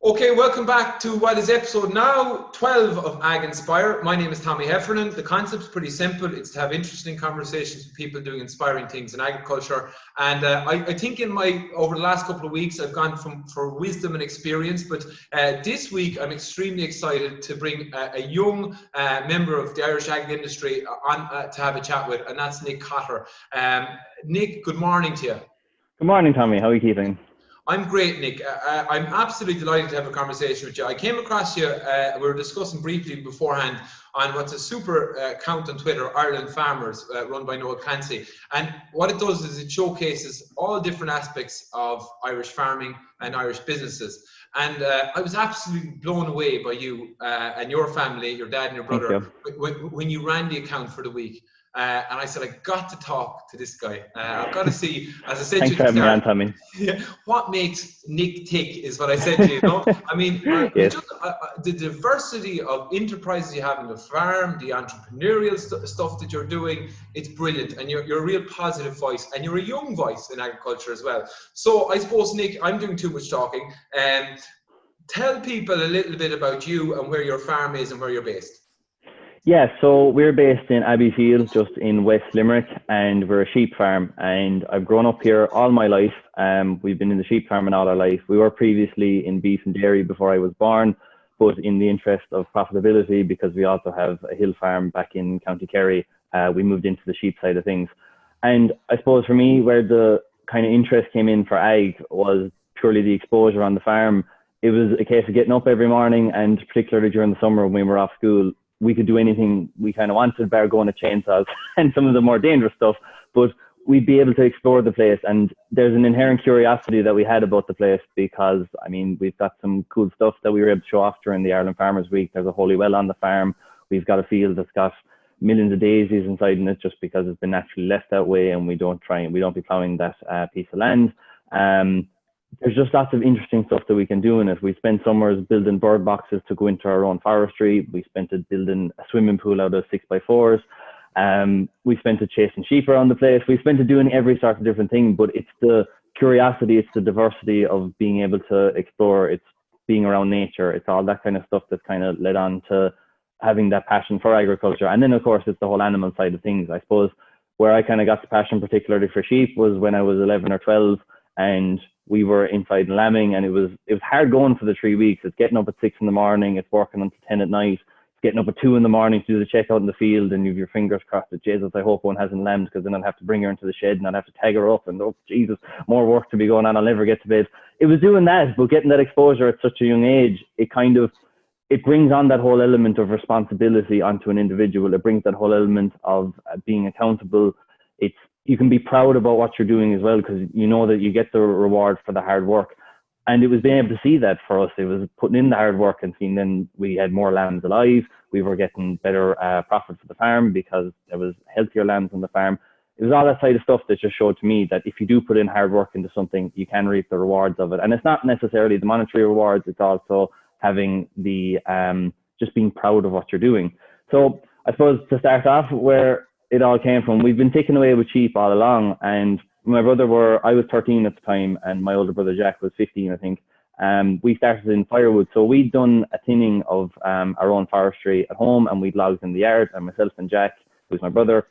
Okay, welcome back to what is episode now 12 of Ag Inspire. My name is Tommy Heffernan. The concept's pretty simple. It's to have interesting conversations with people doing inspiring things in agriculture. And I think over the last couple of weeks, I've gone for wisdom and experience. But this week, I'm extremely excited to bring a young member of the Irish ag industry on to have a chat with, and that's Nick Cotter. Nick, good morning to you. Good morning, Tommy. How are you keeping? I'm great, Nick. I'm absolutely delighted to have a conversation with you. I came across you, we were discussing briefly beforehand on what's a super account on Twitter, Ireland Farmers, run by Noel Clancy. And what it does is it showcases all different aspects of Irish farming and Irish businesses. And I was absolutely blown away by you and your family, your dad and your brother, when you ran the account for the week. And I said, I got to talk to this guy. I've got to see, as I said Thanks for having me on, Tommy. What makes Nick tick is what I said to you. I mean, yes. The diversity of enterprises you have in the farm, the entrepreneurial stuff that you're doing, it's brilliant. And you're a real positive voice, and you're a young voice in agriculture as well. So I suppose, Nick, I'm doing too much talking. Tell people a little bit about you and where your farm is and where you're based. Yeah, so we're based in Abbeyfield, just in West Limerick, and we're a sheep farm. And I've grown up here all my life. We've been in the sheep farming all our life. We were previously in beef and dairy before I was born, but in the interest of profitability, because we also have a hill farm back in County Kerry, we moved into the sheep side of things. And I suppose for me, where the kind of interest came in for ag was purely the exposure on the farm. It was a case of getting up every morning, and particularly during the summer when we were off school, we could do anything we kind of wanted, bar going to chainsaws and some of the more dangerous stuff, but we'd be able to explore the place. And there's an inherent curiosity that we had about the place because, I mean, we've got some cool stuff that we were able to show off during the Ireland Farmers Week. There's a holy well on the farm. We've got a field that's got millions of daisies inside in it just because it's been naturally left that way, and we don't be plowing that piece of land. There's just lots of interesting stuff that we can do in it. We spent summers building bird boxes to go into our own forestry. We spent it building a swimming pool out of 6x4s. We spent it chasing sheep around the place. We spent it doing every sort of different thing, but it's the curiosity, it's the diversity of being able to explore, it's being around nature, it's all that kind of stuff that's kind of led on to having that passion for agriculture. And then, of course, it's the whole animal side of things. I suppose where I kind of got the passion, particularly for sheep, was when I was 11 or 12, and we were inside lambing, and it was hard going for the 3 weeks. It's getting up at 6 a.m, it's working until 10 at night, it's getting up at 2 a.m. to do the checkout in the field, and you've your fingers crossed that, Jesus, I hope one hasn't lambed, because then I'll have to bring her into the shed and I'll have to tag her up, and oh Jesus, more work to be going on, I'll never get to bed. It was doing that, but getting that exposure at such a young age, it brings on that whole element of responsibility onto an individual. It brings that whole element of being accountable. You can be proud about what you're doing as well, because you know that you get the reward for the hard work. And it was being able to see that for us. It was putting in the hard work and seeing then we had more lambs alive. We were getting better profit for the farm because there was healthier lambs on the farm. It was all that side of stuff that just showed to me that if you do put in hard work into something, you can reap the rewards of it. And it's not necessarily the monetary rewards. It's also having the just being proud of what you're doing. So I suppose to start off where it all came from, we've been taken away with sheep all along, and my brother I was 13 at the time, and my older brother Jack was 15, I think. We started in firewood, so we'd done a thinning of our own forestry at home, and we'd logs in the yard, and myself and Jack, who's my brother,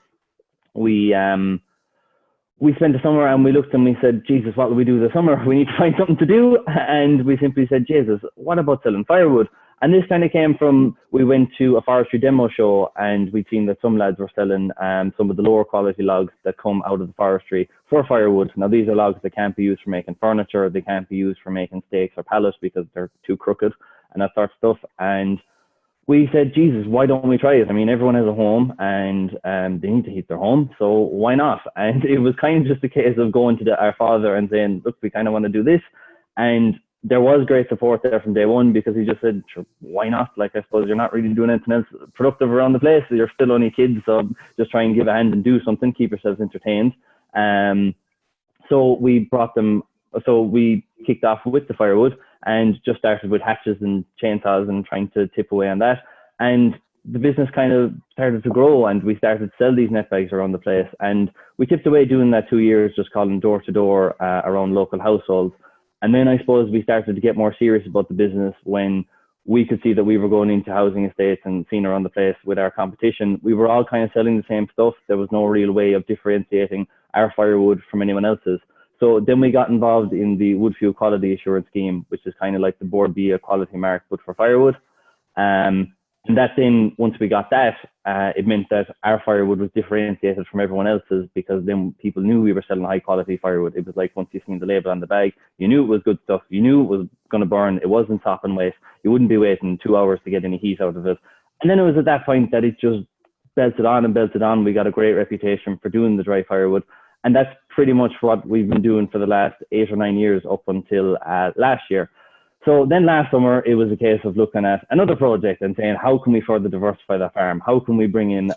we spent the summer and we looked and we said, Jesus, what will we do this summer? We need to find something to do. And we simply said, Jesus, what about selling firewood? And this kind of came from, we went to a forestry demo show, and we'd seen that some lads were selling some of the lower quality logs that come out of the forestry for firewood. Now, these are logs that can't be used for making furniture. They can't be used for making stakes or pallets because they're too crooked and that sort of stuff. And we said, Jesus, why don't we try it? I mean, everyone has a home, and they need to heat their home, so why not? And it was kind of just a case of going to our father and saying, look, we kind of want to do this. And there was great support there from day one, because he just said, sure, why not? Like, I suppose you're not really doing anything else productive around the place. You're still only kids, so just try and give a hand and do something, keep yourselves entertained. So we kicked off with the firewood and just started with hatches and chainsaws and trying to tip away on that. And the business kind of started to grow, and we started to sell these net bags around the place. And we tipped away doing that 2 years, just calling door to door around local households. And then I suppose we started to get more serious about the business when we could see that we were going into housing estates and seeing around the place with our competition. We were all kind of selling the same stuff. There was no real way of differentiating our firewood from anyone else's. So then we got involved in the Wood Fuel Quality Assurance Scheme, which is kind of like the Board B quality mark, but for firewood. And that then, once we got that, it meant that our firewood was differentiated from everyone else's, because then people knew we were selling high quality firewood. It was like, once you seen the label on the bag, you knew it was good stuff. You knew it was going to burn. It wasn't top and waste. You wouldn't be waiting 2 hours to get any heat out of it. And then it was at that point that it just belted on and belted on. We got a great reputation for doing the dry firewood. And that's pretty much what we've been doing for the last 8 or 9 years up until last year. So then last summer, it was a case of looking at another project and saying, how can we further diversify that farm? How can we bring in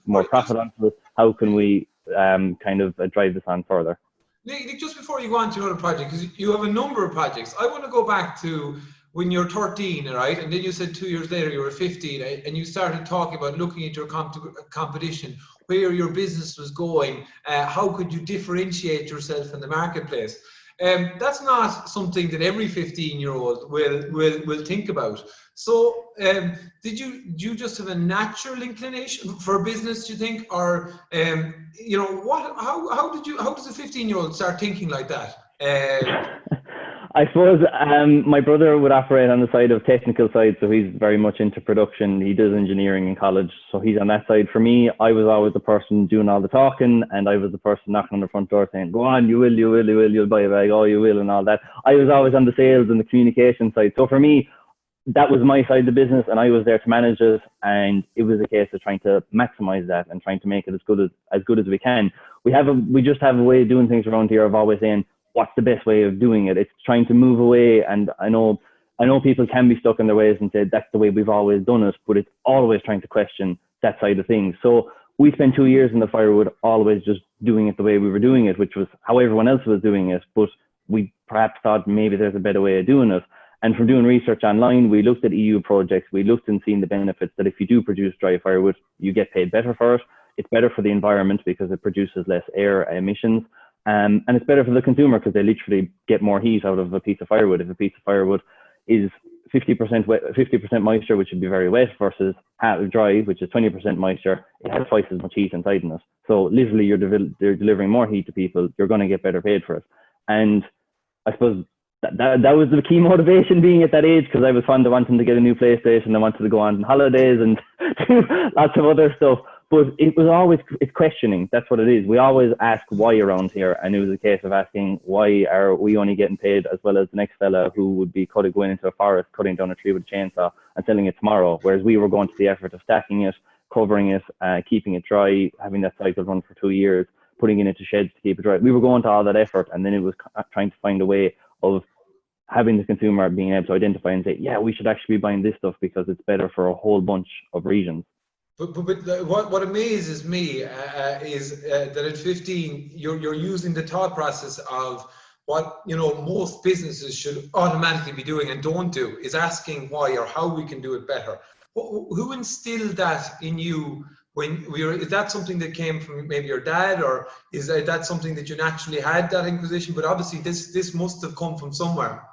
more profit onto it? How can we kind of drive this on further? Nick, just before you go on to another project, because you have a number of projects, I want to go back to when you're 13, right? And then you said 2 years later you were 15, and you started talking about looking at your competition, where your business was going, how could you differentiate yourself in the marketplace? That's not something that every 15-year-old will think about. So, did you just have a natural inclination for business, do you think, or you know, how does a 15-year-old start thinking like that? I suppose my brother would operate on the side of technical side, so he's very much into production. He does engineering in college, so he's on that side. For me, I was always the person doing all the talking, and I was the person knocking on the front door saying, "Go on, you will, you'll buy a bag, oh, you will," and all that. I was always on the sales and the communication side. So for me, that was my side of the business, and I was there to manage it. And it was a case of trying to maximize that and trying to make it as good as we can. We just have a way of doing things around here of always saying, what's the best way of doing it? It's trying to move away. And I know people can be stuck in their ways and say that's the way we've always done it, but it's always trying to question that side of things. So we spent 2 years in the firewood always just doing it the way we were doing it, which was how everyone else was doing it, but we perhaps thought maybe there's a better way of doing it. And from doing research online, we looked at EU projects, we looked and seen the benefits that if you do produce dry firewood, you get paid better for it. It's better for the environment because it produces less air emissions. And it's better for the consumer because they literally get more heat out of a piece of firewood. If a piece of firewood is 50% wet, 50% moisture, which would be very wet, versus half dry, which is 20% moisture, it has twice as much heat inside in it. So literally you're delivering more heat to people, you're going to get better paid for it. And I suppose that was the key motivation being at that age, because I was fond of wanting to get a new PlayStation. I wanted to go on holidays and do lots of other stuff. But it was always, it's questioning. That's what it is. We always ask why around here. And it was a case of asking, why are we only getting paid as well as the next fella who would be going into a forest, cutting down a tree with a chainsaw and selling it tomorrow? Whereas we were going to the effort of stacking it, covering it, keeping it dry, having that cycle run for 2 years, putting it into sheds to keep it dry. We were going to all that effort. And then it was trying to find a way of having the consumer being able to identify and say, yeah, we should actually be buying this stuff because it's better for a whole bunch of regions. But what amazes me is that at 15 you're using the thought process of what most businesses should automatically be doing and don't do, is asking why or how we can do it better. Who instilled that in you? Is that something that came from maybe your dad, or is that something that you naturally had, that inquisition? But obviously this must have come from somewhere.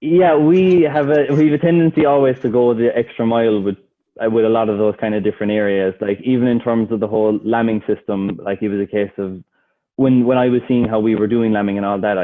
Yeah, we have a tendency always to go the extra mile with a lot of those kind of different areas. Like even in terms of the whole lambing system, like it was a case of when I was seeing how we were doing lambing and all that,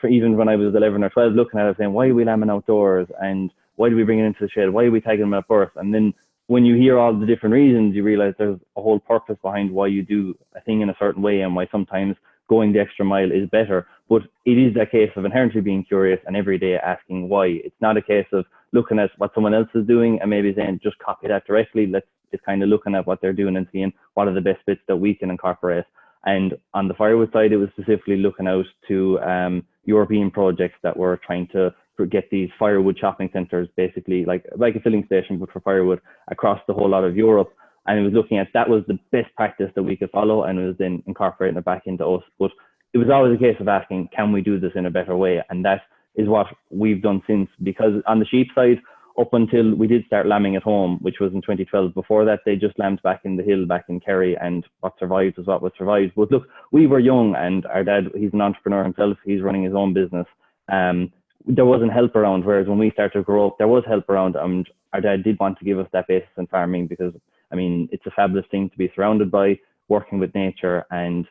even when I was 11 or 12 looking at it saying, why are we lambing outdoors, and why do we bring it into the shed, why are we tagging them at birth? And then when you hear all the different reasons, you realize there's a whole purpose behind why you do a thing in a certain way and why sometimes going the extra mile is better. But it is a case of inherently being curious and every day asking why. It's not a case of looking at what someone else is doing and maybe saying just copy that directly. It's kind of looking at what they're doing and seeing what are the best bits that we can incorporate. And on the firewood side, it was specifically looking out to European projects that were trying to get these firewood shopping centres, basically like a filling station but for firewood across the whole lot of Europe. And it was looking at that was the best practice that we could follow, and it was then incorporating it back into us. But it was always a case of asking, can we do this in a better way? And that is what we've done since, because on the sheep side, up until we did start lambing at home, which was in 2012, before that they just lambed back in the hill back in Kerry, and what survived was what was survived. But look, we were young, and our dad, he's an entrepreneur himself, he's running his own business, there wasn't help around. Whereas when we started to grow up, there was help around, and our dad did want to give us that basis in farming because, I mean, it's a fabulous thing to be surrounded by, working with nature. And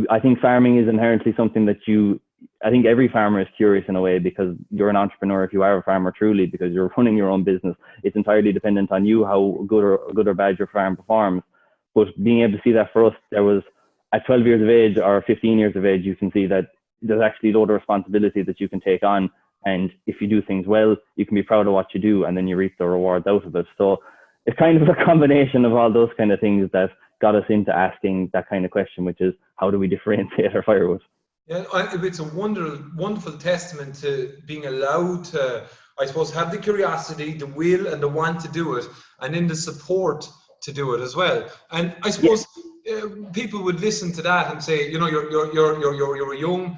I think farming is inherently something that I think every farmer is curious in a way, because you're an entrepreneur if you are a farmer truly, because you're running your own business. It's entirely dependent on you how good or bad your farm performs. But being able to see that for us, there was at 12 years of age or 15 years of age, you can see that there's actually a load of responsibility that you can take on. And if you do things well, you can be proud of what you do, and then you reap the rewards out of it. So it's kind of a combination of all those kind of things that got us into asking that kind of question, which is, how do we differentiate our firewood? Yeah, it's a wonderful testament to being allowed to, I suppose, have the curiosity, the will, and the want to do it, and then the support to do it as well. And I suppose people would listen to that and say, you know, you're young,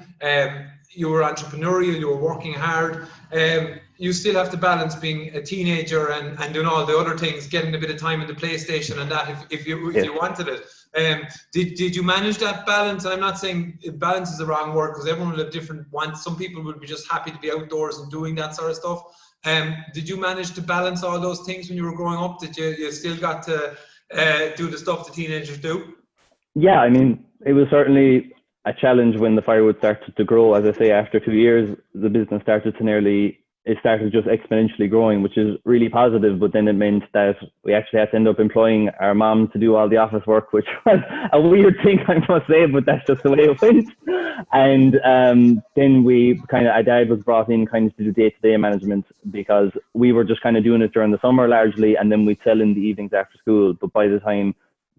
you were entrepreneurial, you were working hard. You still have to balance being a teenager and doing all the other things, getting a bit of time in the PlayStation and that if you wanted it. Did you manage that balance? And I'm not saying balance is the wrong word, because everyone will have different wants. Some people would be just happy to be outdoors and doing that sort of stuff. Did you manage to balance all those things when you were growing up? Did you still got to do the stuff the teenagers do? Yeah, I mean, it was certainly a challenge when the firewood started to grow. As I say, after 2 years, the business started just exponentially growing, which is really positive. But then it meant that we actually had to end up employing our mom to do all the office work, which was a weird thing, I must say, but that's just the way it went. And then our dad was brought in kind of to do day-to-day management, because we were just kind of doing it during the summer largely, and then we'd sell in the evenings after school. But by the time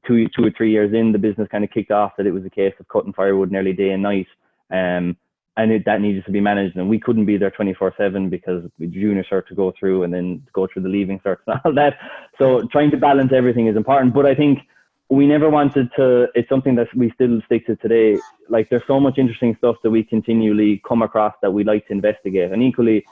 2 or 3 years in, the business kind of kicked off that it was a case of cutting firewood nearly day and night. And that needed to be managed, and we couldn't be there 24/7 because we junior cert to go through and then go through the leaving certs and all that. So trying to balance everything is important. But I think we never wanted to, it's something that we still stick to today. Like, there's so much interesting stuff that we continually come across that we like to investigate. And equally,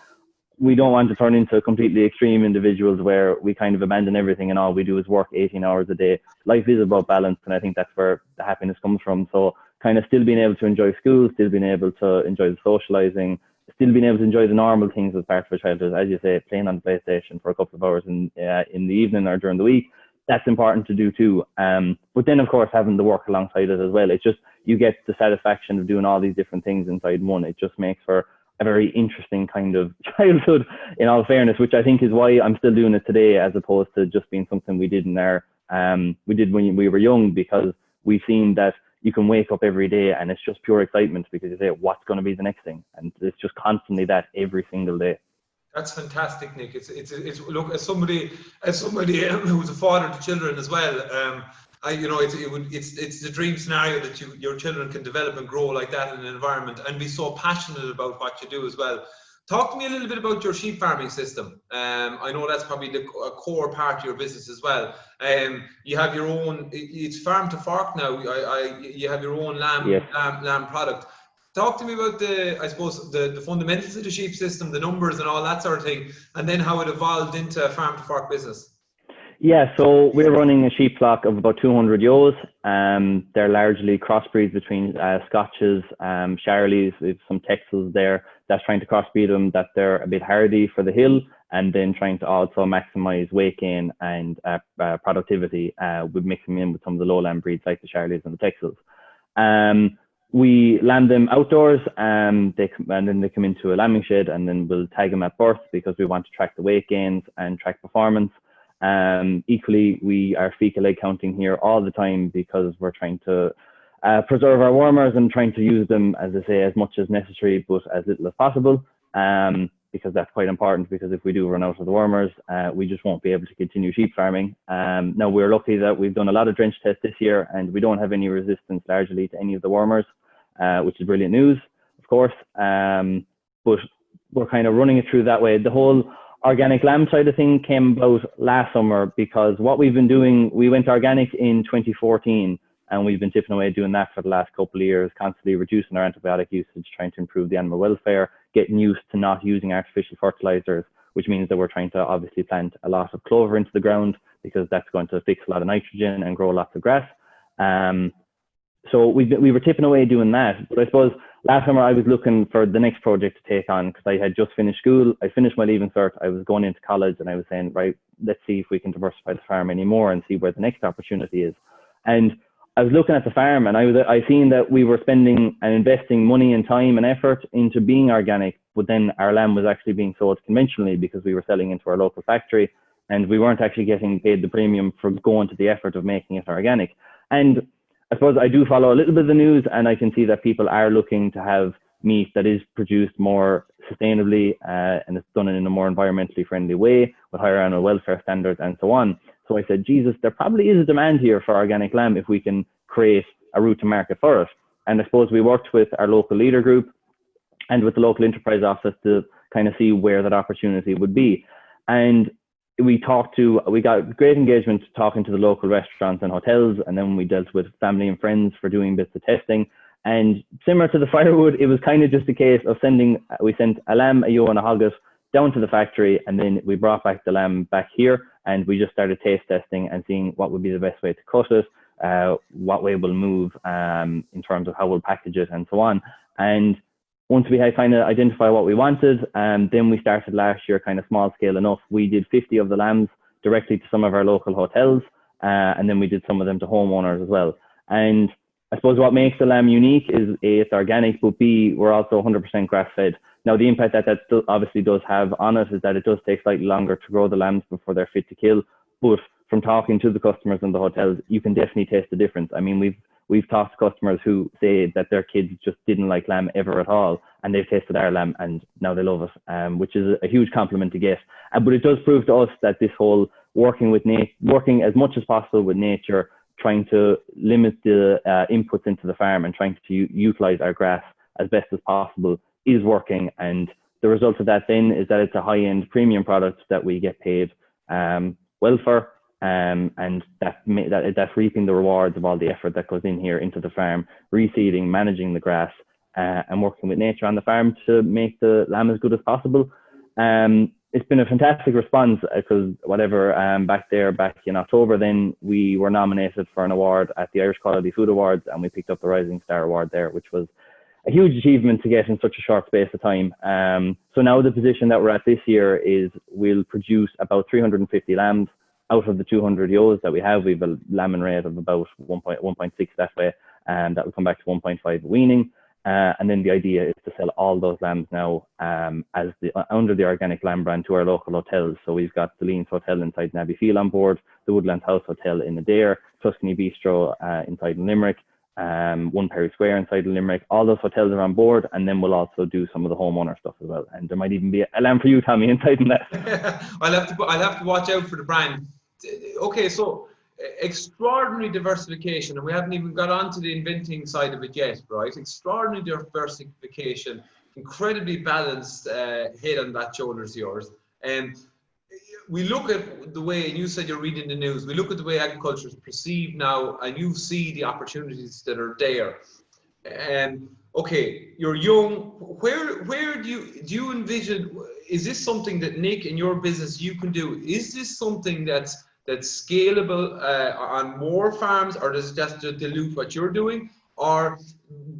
we don't want to turn into completely extreme individuals where we kind of abandon everything and all we do is work 18 hours a day. Life is about balance, and I think that's where the happiness comes from. So kind of still being able to enjoy school, still being able to enjoy the socializing, still being able to enjoy the normal things as part of a childhood, as you say, playing on the PlayStation for a couple of hours in the evening or during the week. That's important to do too. But then, of course, having the work alongside it as well. It's just, you get the satisfaction of doing all these different things inside one. It just makes for a very interesting kind of childhood, in all fairness, which I think is why I'm still doing it today, as opposed to just being something we did we did when we were young, because we've seen that you can wake up every day and it's just pure excitement, because you say, what's going to be the next thing? And it's just constantly that every single day. That's fantastic, Nick. It's look, as somebody who's a father to children as well, it's the dream scenario that your children can develop and grow like that in an environment and be so passionate about what you do as well. Talk to me a little bit about your sheep farming system. I know that's probably a core part of your business as well. You have your own, it's farm to fork now. You have your own lamb product. Talk to me about the fundamentals of the sheep system, the numbers and all that sort of thing, and then how it evolved into a farm to fork business. Yeah, so we're running a sheep flock of about 200 ewes. They're largely crossbreeds between Scotches, Charleys, with some Texels there. That's trying to crossbreed them, that they're a bit hardy for the hill, and then trying to also maximize weight gain and productivity with mixing in with some of the lowland breeds like the Charleys and the Texels. We lamb them outdoors, and then they come into a lambing shed, and then we'll tag them at birth because we want to track the weight gains and track performance. Equally, we are fecal egg counting here all the time because we're trying to preserve our warmers and trying to use them, as I say, as much as necessary, but as little as possible, because that's quite important, because if we do run out of the warmers, we just won't be able to continue sheep farming. Now, we're lucky that we've done a lot of drench tests this year and we don't have any resistance largely to any of the warmers, which is brilliant news, of course, but we're kind of running it through that way. The whole organic lamb side of thing came about last summer, because what we've been doing, we went organic in 2014, and we've been tipping away doing that for the last couple of years, constantly reducing our antibiotic usage, trying to improve the animal welfare, getting used to not using artificial fertilizers, which means that we're trying to obviously plant a lot of clover into the ground, because that's going to fix a lot of nitrogen and grow lots of grass. so we were tipping away doing that. But I suppose last summer I was looking for the next project to take on because I had just finished school. I finished my leaving cert. I was going into college and I was saying, right, let's see if we can diversify the farm anymore and see where the next opportunity is. And I was looking at the farm and I seen that we were spending and investing money and time and effort into being organic, but then our lamb was actually being sold conventionally because we were selling into our local factory and we weren't actually getting paid the premium for going to the effort of making it organic. And I suppose I do follow a little bit of the news and I can see that people are looking to have meat that is produced more sustainably and it's done in a more environmentally friendly way with higher animal welfare standards and so on. So I said, Jesus, there probably is a demand here for organic lamb if we can create a route to market for it. And I suppose we worked with our local leader group and with the local enterprise office to kind of see where that opportunity would be. And we got great engagement talking to the local restaurants and hotels, and then we dealt with family and friends for doing bits of testing. And similar to the firewood, it was kind of just a case of we sent a lamb, a ewe and a hogget down to the factory, and then we brought back the lamb back here and we just started taste testing and seeing what would be the best way to cut it, what way we'll move in terms of how we'll package it and so on. And once we had kind of identified what we wanted, then we started last year kind of small scale enough. We did 50 of the lambs directly to some of our local hotels, and then we did some of them to homeowners as well. And I suppose what makes the lamb unique is A, it's organic, but B, we're also 100% grass fed. Now the impact that obviously does have on it is that it does take slightly longer to grow the lambs before they're fit to kill. But from talking to the customers in the hotels, you can definitely taste the difference. I mean, we've talked to customers who say that their kids just didn't like lamb ever at all, and they've tasted our lamb and now they love it, which is a huge compliment to get. But it does prove to us that this whole working as much as possible with nature, trying to limit the inputs into the farm and trying to utilize our grass as best as possible is working. And the result of that then is that it's a high-end premium product that we get paid well for. And that's reaping the rewards of all the effort that goes in here into the farm, reseeding, managing the grass, and working with nature on the farm to make the lamb as good as possible. It's been a fantastic response because back in October, then we were nominated for an award at the Irish Quality Food Awards, and we picked up the Rising Star Award there, which was a huge achievement to get in such a short space of time. So now the position that we're at this year is we'll produce about 350 lambs out of the 200 ewes that we have. We have a lambing rate of about 1.6 that way, and that will come back to 1.5 weaning. And then the idea is to sell all those lambs now under the Organic Lamb brand to our local hotels. So we've got the Leans Hotel inside Abbeyfield on board, the Woodlands House Hotel in Adair, Tuscany Bistro inside Limerick, One Perry Square inside Limerick. All those hotels are on board, and then we'll also do some of the homeowner stuff as well. And there might even be a lamb for you, Tommy, inside in that. I'll have to watch out for the brand. Okay, so extraordinary diversification, and we haven't even got onto the inventing side of it yet, right? Extraordinary diversification, incredibly balanced head on that shoulders of yours. And we look at the way, and you said you're reading the news, we look at the way agriculture is perceived now, and you see the opportunities that are there. And okay, you're young. Where do you envision? Is this something that Nick in your business you can do? Is this something that's scalable on more farms, or does it just dilute what you're doing? Or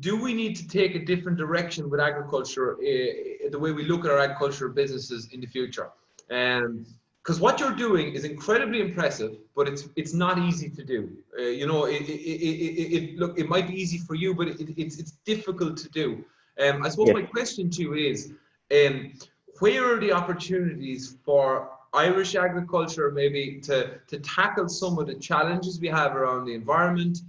do we need to take a different direction with agriculture, the way we look at our agricultural businesses in the future? Because what you're doing is incredibly impressive, but it's not easy to do. It might be easy for you, but it's difficult to do. I suppose my question to you is, where are the opportunities for Irish agriculture maybe to tackle some of the challenges we have around the environment,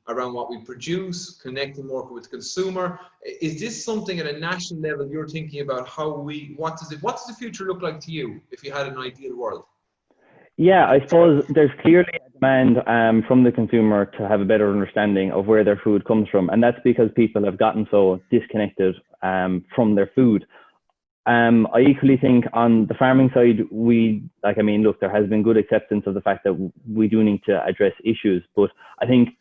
around what we produce, connecting more with the consumer? Is this something at a national level you're thinking about? What does the future look like to you if you had an ideal world? Yeah, I suppose there's clearly a demand from the consumer to have a better understanding of where their food comes from, and that's because people have gotten so disconnected from their food. I equally think on the farming side, there has been good acceptance of the fact that we do need to address issues, but I think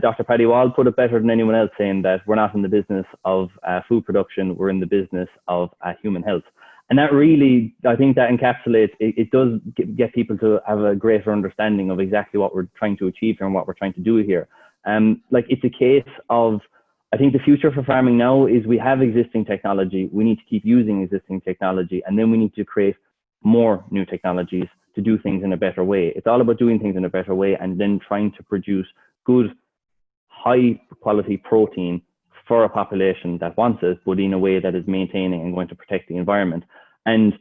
Dr. Paddy Wall put it better than anyone else, saying that we're not in the business of food production, we're in the business of human health. And that really, I think that encapsulates, it does get people to have a greater understanding of exactly what we're trying to achieve here and what we're trying to do here. Like, it's a case of, I think the future for farming now is we have existing technology. We need to keep using existing technology, and then we need to create more new technologies to do things in a better way. It's all about doing things in a better way and then trying to produce good, high quality protein for a population that wants it, but in a way that is maintaining and going to protect the environment. And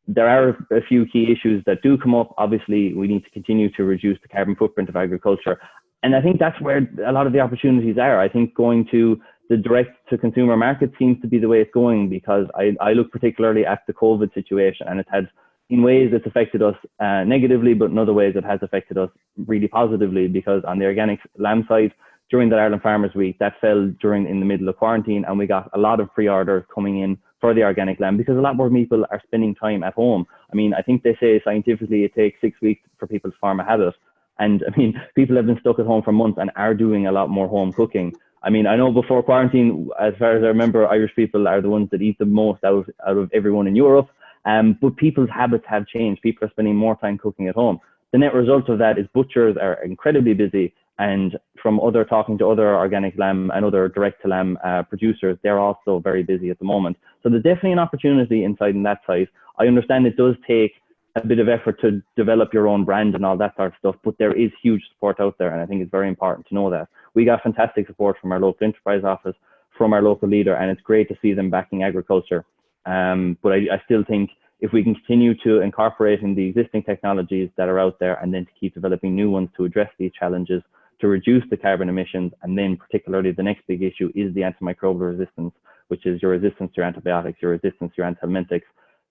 there are a few key issues that do come up. Obviously, we need to continue to reduce the carbon footprint of agriculture. And I think that's where a lot of the opportunities are. I think going to the direct to consumer market seems to be the way it's going, because I look particularly at the COVID situation, and it's had, in ways it's affected us negatively, but in other ways it has affected us really positively, because on the organic lamb side, during that Ireland Farmers Week, that fell in the middle of quarantine, and we got a lot of pre-orders coming in for the organic lamb, because a lot more people are spending time at home. I mean, I think they say scientifically it takes 6 weeks for people to form a habit. And I mean, people have been stuck at home for months and are doing a lot more home cooking. I mean, I know before quarantine, as far as I remember, Irish people are the ones that eat the most out of everyone in Europe. But people's habits have changed. People are spending more time cooking at home. The net result of that is butchers are incredibly busy. And from talking to other organic lamb and other direct to lamb producers, they're also very busy at the moment. So there's definitely an opportunity inside in that side. I understand it does take a bit of effort to develop your own brand and all that sort of stuff, but there is huge support out there, and I think it's very important to know that. We got fantastic support from our local enterprise office, from our local leader, and it's great to see them backing agriculture. But I still think if we can continue to incorporate in the existing technologies that are out there, and then to keep developing new ones to address these challenges, to reduce the carbon emissions, and then particularly the next big issue is the antimicrobial resistance, which is your resistance to antibiotics, your resistance to your anthelmintics.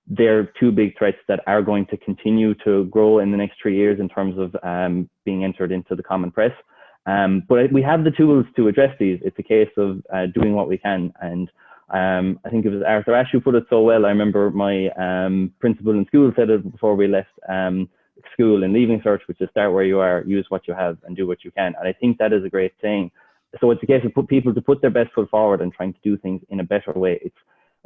They're two big threats that are going to continue to grow in the next 3 years in terms of being entered into the common press. But we have the tools to address these. It's a case of doing what we can. And I think it was Arthur Ashe who put it so well. I remember my principal in school said it before we left school in Leaving Cert, which is start where you are, use what you have, and do what you can. And I think that is a great thing. So it's a case of people to put their best foot forward and trying to do things in a better way. It's,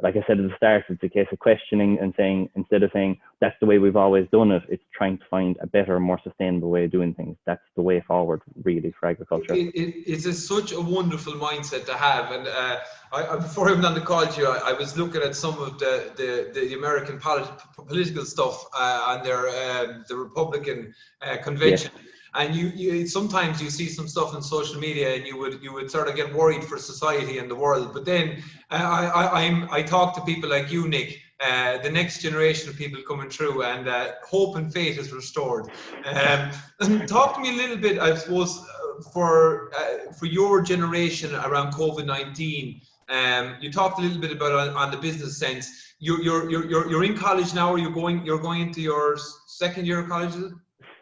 like I said at the start, it's a case of questioning and saying, instead of saying that's the way we've always done it, it's trying to find a better, more sustainable way of doing things. That's the way forward, really, for agriculture. It's such a wonderful mindset to have. And before I went on the call to you, I was looking at some of the American political stuff on the Republican convention. Yes. And you sometimes you see some stuff on social media, and you would sort of get worried for society and the world. But then I talk to people like you, Nick, the next generation of people coming through, and hope and faith is restored. And talk to me a little bit, I suppose, for your generation around COVID-19. You talked a little bit about on the business sense. You're in college now, or you're going into your second year of college, is it?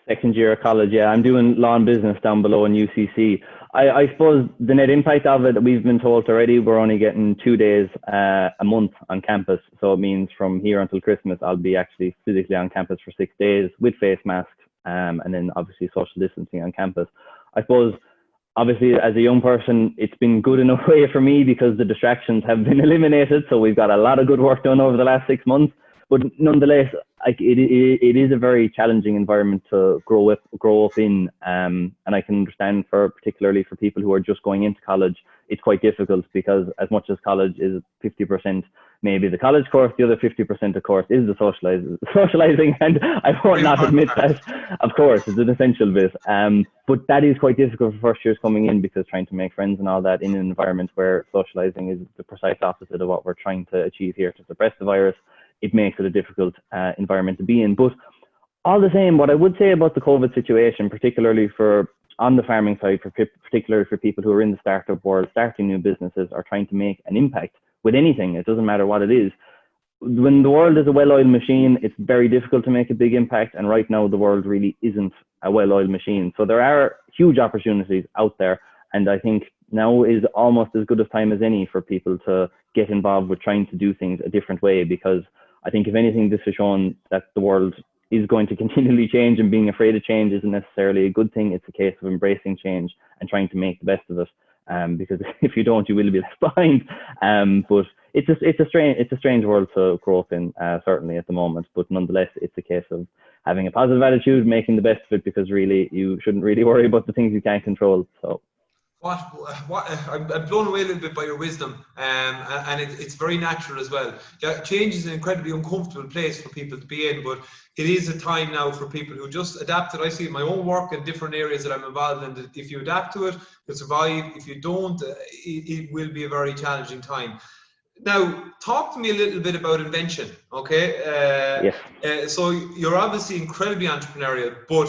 Second year of college, yeah. I'm doing law and business down below in UCC. I suppose the net impact of it, we've been told already, we're only getting 2 days a month on campus. So it means from here until Christmas, I'll be actually physically on campus for 6 days with face masks, and then obviously social distancing on campus. I suppose, obviously, as a young person, it's been good in a way for me because the distractions have been eliminated. So we've got a lot of good work done over the last 6 months. But nonetheless, it is a very challenging environment to grow up in, and I can understand, particularly for people who are just going into college, it's quite difficult, because as much as college is 50% maybe the college course, the other 50% of course is the socializing, and I won't not admit that, of course, it's an essential bit. But that is quite difficult for first years coming in, because trying to make friends and all that in an environment where socializing is the precise opposite of what we're trying to achieve here to suppress the virus. It makes it a difficult environment to be in. But all the same, what I would say about the COVID situation, particularly on the farming side, particularly for people who are in the startup world, starting new businesses or trying to make an impact with anything, it doesn't matter what it is. When the world is a well-oiled machine, it's very difficult to make a big impact. And right now, the world really isn't a well-oiled machine. So there are huge opportunities out there. And I think now is almost as good a time as any for people to get involved with trying to do things a different way, because I think if anything, this has shown that the world is going to continually change, and being afraid of change isn't necessarily a good thing. It's a case of embracing change and trying to make the best of it, because if you don't, you will be left behind. But it's a strange world to grow up in, certainly at the moment. But nonetheless, it's a case of having a positive attitude, making the best of it, because really you shouldn't really worry about the things you can't control. So. I'm blown away a little bit by your wisdom, and it's very natural as well. Yeah, change is an incredibly uncomfortable place for people to be in, but it is a time now for people who just adapt it. I see in my own work and different areas that I'm involved in, that if you adapt to it, you'll survive. If you don't, it will be a very challenging time. Now, talk to me a little bit about Invention, okay? Yes. So you're obviously incredibly entrepreneurial, but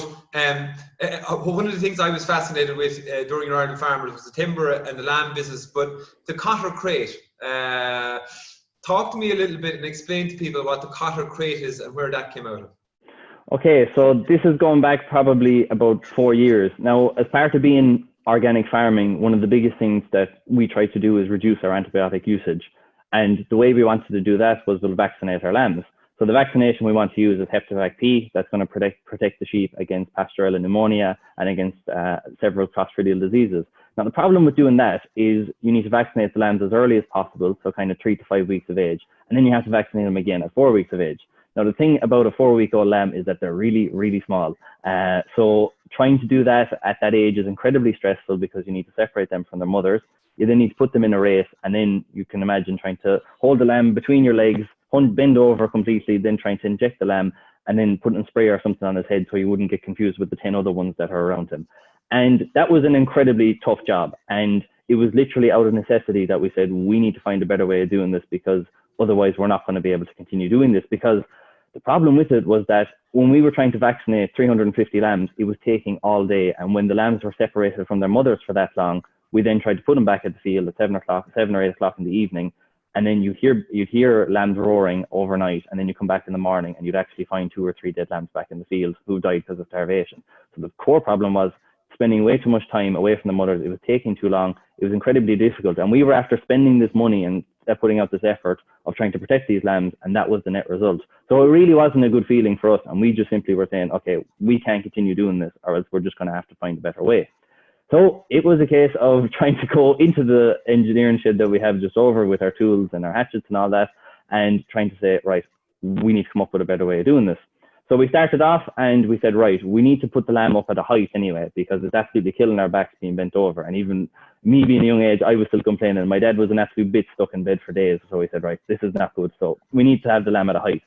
one of the things I was fascinated with during your Ireland Farmers was the timber and the lamb business, but the Cotter crate. Talk to me a little bit and explain to people what the Cotter crate is and where that came out of. Okay, so this is going back probably about 4 years. Now, as part of being organic farming, one of the biggest things that we try to do is reduce our antibiotic usage. And the way we wanted to do that was we'll vaccinate our lambs. So the vaccination we want to use is Hepativac P. That's going to protect the sheep against Pasteurella pneumonia and against several clostridial diseases. Now, the problem with doing that is you need to vaccinate the lambs as early as possible, so kind of 3 to 5 weeks of age, and then you have to vaccinate them again at 4 weeks of age. Now, the thing about a 4-week-old lamb is that they're really, really small. So trying to do that at that age is incredibly stressful because you need to separate them from their mothers. You then need to put them in a race, and then you can imagine trying to hold the lamb between your legs, bend over completely, then trying to inject the lamb, and then putting a spray or something on his head so he wouldn't get confused with the 10 other ones that are around him. And that was an incredibly tough job. And it was literally out of necessity that we said, we need to find a better way of doing this, because otherwise we're not going to be able to continue doing this. Because the problem with it was that when we were trying to vaccinate 350 lambs, it was taking all day. And when the lambs were separated from their mothers for that long, we then tried to put them back at the field at 7 or 8 o'clock in the evening. And then you'd hear lambs roaring overnight, and then you come back in the morning and you'd actually find 2 or 3 dead lambs back in the field who died because of starvation. So the core problem was spending way too much time away from the mothers. It was taking too long. It was incredibly difficult. And we were after spending this money and putting out this effort of trying to protect these lambs, and that was the net result. So it really wasn't a good feeling for us. And we just simply were saying, okay, we can't continue doing this, or else we're just going to have to find a better way. So it was a case of trying to go into the engineering shed that we have just over with our tools and our hatchets and all that, and trying to say, right, we need to come up with a better way of doing this. So we started off and we said, right, we need to put the lamb up at a height anyway, because it's absolutely killing our backs being bent over. And even me being a young age, I was still complaining. My dad was an absolute bit stuck in bed for days. So we said, right, this is not good. So we need to have the lamb at a height.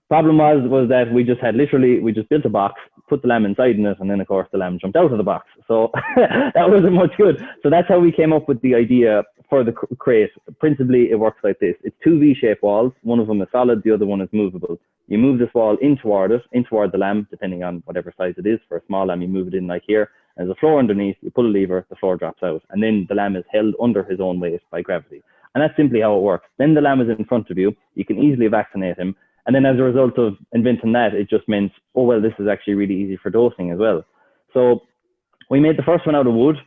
Problem was that we just built a box, put the lamb inside in it, and then of course the lamb jumped out of the box. So that wasn't much good. So that's how we came up with the idea for the crate. Principally, it works like this. It's 2 V-shaped walls. One of them is solid, the other one is movable. You move this wall in toward the lamb, depending on whatever size it is. For a small lamb, you move it in like here. And there's a floor underneath, you pull a lever, the floor drops out. And then the lamb is held under his own weight by gravity. And that's simply how it works. Then the lamb is in front of you. You can easily vaccinate him. And then as a result of inventing that, it just meant, oh, well, this is actually really easy for dosing as well. So we made the first one out of wood,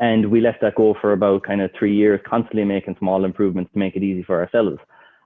and we let that go for about kind of 3 years, constantly making small improvements to make it easy for ourselves.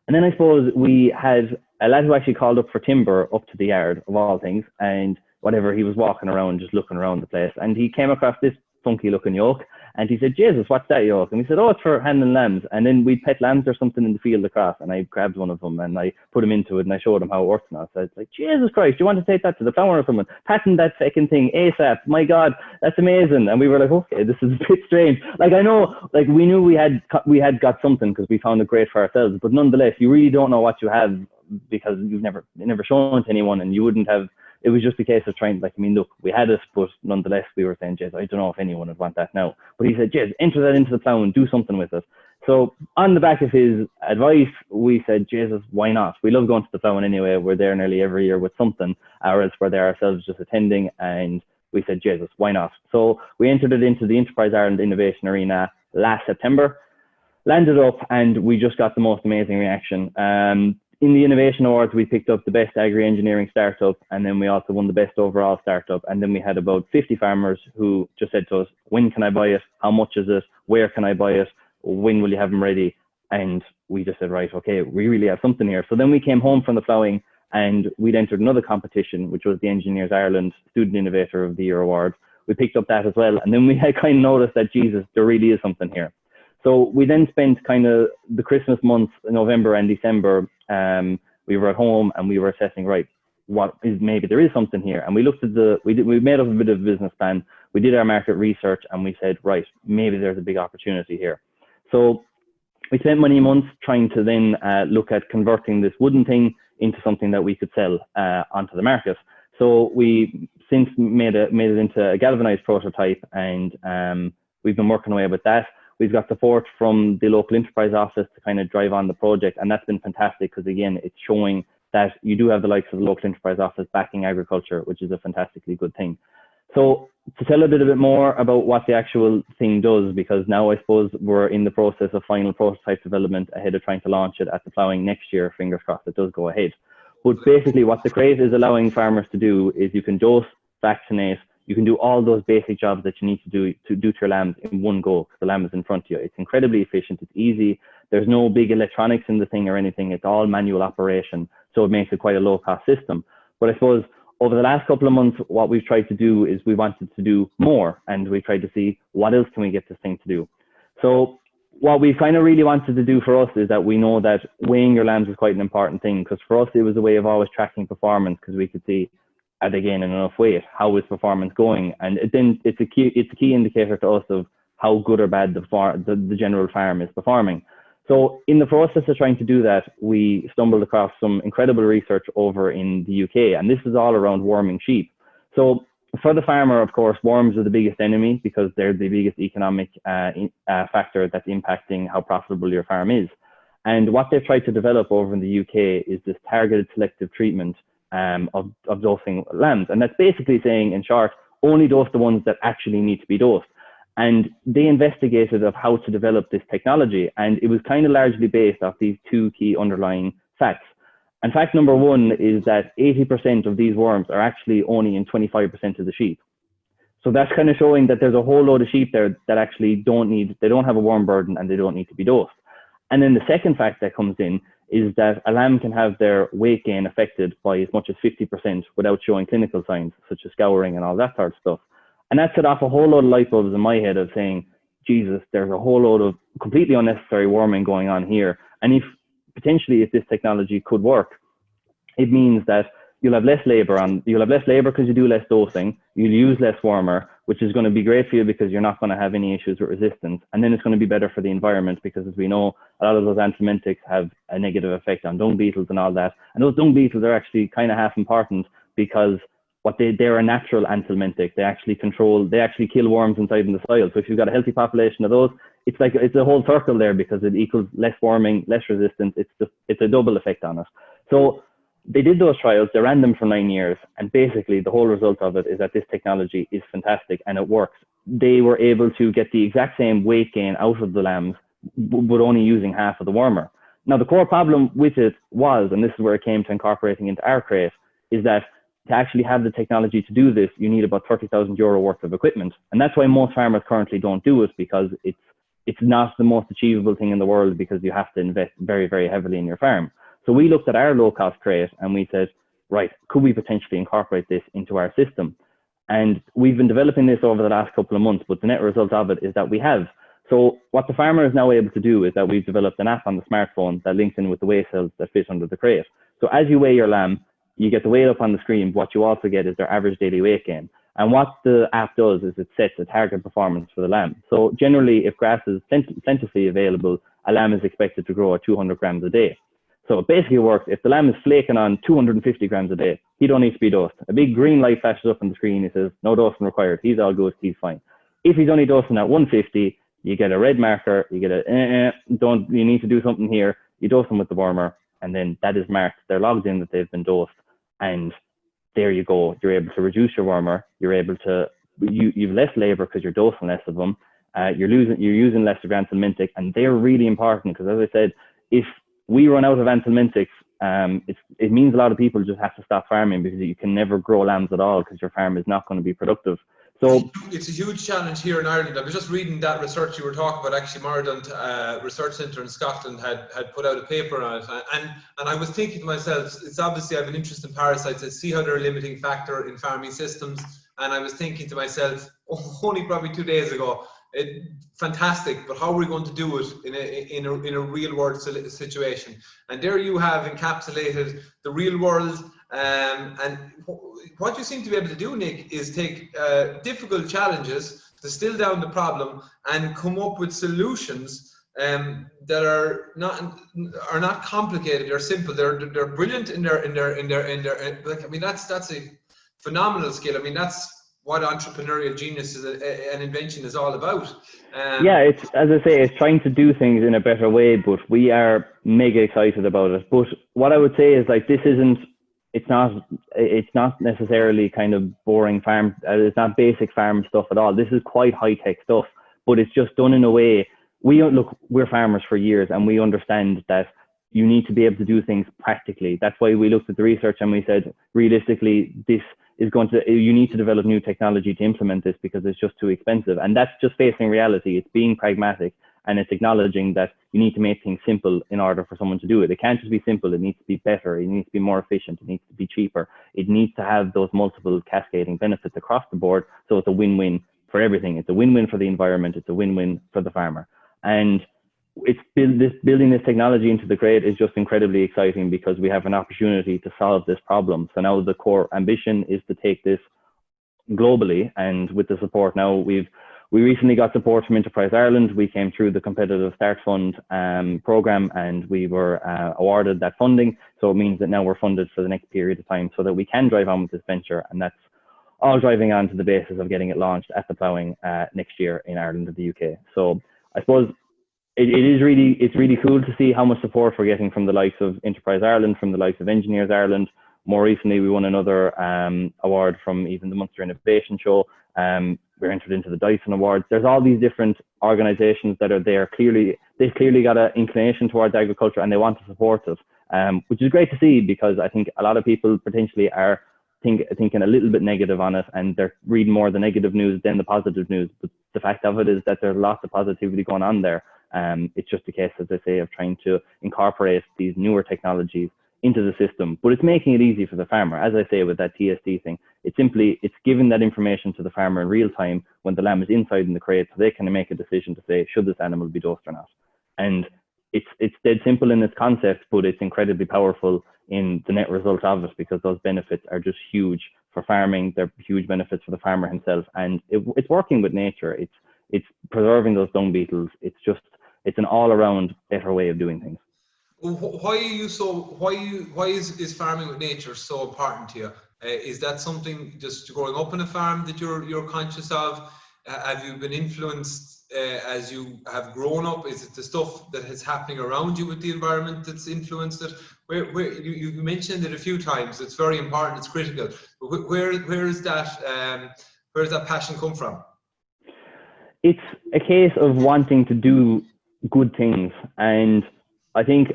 And then I suppose we had a lad who actually called up for timber up to the yard, of all things, and whatever, he was walking around, just looking around the place, and he came across this funky looking yoke, and he said, Jesus, what's that yoke? And we said, oh, it's for handling lambs. And then we'd pet lambs or something in the field across, and I grabbed one of them and I put him into it and I showed him how it works now. So it's like, Jesus Christ, do you want to take that to the plower or someone? Patent that second thing ASAP. My God, that's amazing. And we were like, okay, this is a bit strange. Like, I know, like, we knew we had got something because we found it great for ourselves, but nonetheless, you really don't know what you have because you've never shown it to anyone, and you wouldn't have. It was just a case of trying, like, I mean, look, we had it, but nonetheless, we were saying, Jez, I don't know if anyone would want that now. But he said, Jez, enter that into the plough and do something with it. So on the back of his advice, we said, Jesus, why not? We love going to the ploughing anyway. We're there nearly every year with something. Ours, we're there ourselves just attending. And we said, Jesus, why not? So we entered it into the Enterprise Ireland Innovation Arena last September, landed up, and we just got the most amazing reaction. In the Innovation Awards, we picked up the best agri-engineering startup, and then we also won the best overall startup. And then we had about 50 farmers who just said to us, when can I buy it? How much is it? Where can I buy it? When will you have them ready? And we just said, right, okay, we really have something here. So then we came home from the ploughing and we'd entered another competition, which was the Engineers Ireland Student Innovator of the Year Award. We picked up that as well. And then we had kind of noticed that, Jesus, there really is something here. So we then spent kind of the Christmas months, November and December, we were at home and we were assessing, right, maybe there is something here. And we looked at we made up a bit of a business plan. We did our market research and we said, right, maybe there's a big opportunity here. So we spent many months trying to then look at converting this wooden thing into something that we could sell onto the market. So we since made it into a galvanized prototype, and we've been working away with that. We've got support from the local enterprise office to kind of drive on the project, and that's been fantastic because, again, it's showing that you do have the likes of the local enterprise office backing agriculture, which is a fantastically good thing. So to tell a bit more about what the actual thing does, because now I suppose we're in the process of final prototype development ahead of trying to launch it at the ploughing next year. Fingers crossed it does go ahead. But basically what the crate is allowing farmers to do is you can dose, vaccinate, you can do all those basic jobs that you need to do to your lambs in one go, because the lamb is in front of you. It's incredibly efficient, it's easy, there's no big electronics in the thing or anything, it's all manual operation, so it makes it quite a low cost system. But I suppose over the last couple of months, what we've tried to do is we wanted to do more, and we tried to see what else can we get this thing to do. So what we kind of really wanted to do for us is that we know that weighing your lambs is quite an important thing, because for us it was a way of always tracking performance, because we could see, are they gaining enough weight? How is performance going? And then it's a key indicator to us of how good or bad the general farm is performing. So in the process of trying to do that, we stumbled across some incredible research over in the UK, and this is all around worming sheep. So for the farmer, of course, worms are the biggest enemy because they're the biggest economic factor that's impacting how profitable your farm is. And what they've tried to develop over in the UK is this targeted selective treatment of dosing lambs. And that's basically saying, in short, only dose the ones that actually need to be dosed. And they investigated of how to develop this technology, and it was kind of largely based off these two key underlying facts. And fact number one is that 80% of these worms are actually only in 25% of the sheep. So that's kind of showing that there's a whole load of sheep there that actually they don't have a worm burden and they don't need to be dosed. And then the second fact that comes in is that a lamb can have their weight gain affected by as much as 50% without showing clinical signs, such as scouring and all that sort of stuff. And that set off a whole load of light bulbs in my head of saying, Jesus, there's a whole load of completely unnecessary worming going on here. And if this technology could work, it means that you'll have less labor because you do less dosing, you'll use less wormer, which is going to be great for you because you're not going to have any issues with resistance. And then it's going to be better for the environment because, as we know, a lot of those anthelmintics have a negative effect on dung beetles and all that. And those dung beetles are actually kind of half important because they're a natural anthelmintic. They actually kill worms inside in the soil. So if you've got a healthy population of those, it's a whole circle there because it equals less worming, less resistance. It's a double effect on it. So they did those trials, they ran them for 9 years, and basically the whole result of it is that this technology is fantastic and it works. They were able to get the exact same weight gain out of the lambs, but only using half of the wormer. Now the core problem with it was, and this is where it came to incorporating into our crate, is that to actually have the technology to do this, you need about €30,000 worth of equipment. And that's why most farmers currently don't do it, because it's not the most achievable thing in the world, because you have to invest very, very heavily in your farm. So we looked at our low-cost crate and we said, right, could we potentially incorporate this into our system? And we've been developing this over the last couple of months, but the net result of it is that we have. So what the farmer is now able to do is that we've developed an app on the smartphone that links in with the weigh cells that fit under the crate. So as you weigh your lamb, you get the weight up on the screen. What you also get is their average daily weight gain. And what the app does is it sets a target performance for the lamb. So generally, if grass is plentifully available, a lamb is expected to grow at 200 grams a day. So it basically works. If the lamb is flaking on 250 grams a day, he don't need to be dosed. A big green light flashes up on the screen. He says, no dosing required. He's all good. He's fine. If he's only dosing at 150, you get a red marker. You get you need to do something here. You dose them with the wormer, and then that is marked. They're logged in that they've been dosed. And there you go. You're able to reduce your wormer. You're able to, you've less labor because you're dosing less of them. You're using less of anthelmintic, and they're really important because, as I said, if we run out of anthelmintics, it means a lot of people just have to stop farming because you can never grow lambs at all because your farm is not going to be productive. So it's a huge challenge here in Ireland. I was just reading that research you were talking about. Actually, Mordaunt Research Centre in Scotland had put out a paper on it, and I was thinking to myself, it's obviously I have an interest in parasites. I see how they're a limiting factor in farming systems, and I was thinking to myself, only probably 2 days ago, fantastic, but how are we going to do it in a real world situation? And there you have encapsulated the real world And what you seem to be able to do, Nick, is take difficult challenges, distill down the problem, and come up with solutions that are not complicated. They're simple. They're brilliant in their like, I mean, that's a phenomenal skill. I mean, that's what entrepreneurial genius and invention is all about. Yeah, it's, as I say, it's trying to do things in a better way, but we are mega excited about it. But what I would say is, like, this isn't, it's not necessarily kind of boring farm, it's not basic farm stuff at all. This is quite high tech stuff, but it's just done in a way. We're farmers for years, and we understand that you need to be able to do things practically. That's why we looked at the research and we said, realistically, you need to develop new technology to implement this because it's just too expensive. And that's just facing reality. It's being pragmatic, and it's acknowledging that you need to make things simple in order for someone to do it. It can't just be simple. It needs to be better. It needs to be more efficient. It needs to be cheaper. It needs to have those multiple cascading benefits across the board. So it's a win-win for everything. It's a win-win for the environment. It's a win-win for the farmer. And building this technology into the crate is just incredibly exciting because we have an opportunity to solve this problem. So now the core ambition is to take this globally, and with the support now, we recently got support from Enterprise Ireland. We came through the Competitive Start Fund program, and we were awarded that funding. So it means that now we're funded for the next period of time so that we can drive on with this venture, and that's all driving on to the basis of getting it launched at the ploughing next year in Ireland and the UK. So I suppose it's really cool to see how much support we're getting from the likes of Enterprise Ireland, from the likes of Engineers Ireland. More recently, we won another award from even the Munster Innovation Show. We're entered into the Dyson Awards. There's all these different organisations that are there. They've clearly got an inclination towards agriculture, and they want to support us, which is great to see, because I think a lot of people potentially are thinking a little bit negative on it, and they're reading more the negative news than the positive news. But the fact of it is that there's lots of positivity going on there. It's just a case, as I say, of trying to incorporate these newer technologies into the system, but it's making it easy for the farmer. As I say, with that TSD thing, it's giving that information to the farmer in real time when the lamb is inside in the crate, so they can make a decision to say, should this animal be dosed or not? And it's dead simple in its concept, but it's incredibly powerful in the net result of it, because those benefits are just huge for farming. They're huge benefits for the farmer himself, and it's working with nature. It's preserving those dung beetles. It's an all-around better way of doing things. Why is farming with nature so important to you? Is that something just growing up on a farm that you're conscious of? Have you been influenced as you have grown up? Is it the stuff that is happening around you with the environment that's influenced it? Where you mentioned it a few times. It's very important. It's critical. But where is that passion come from? It's a case of wanting to do good things, and I think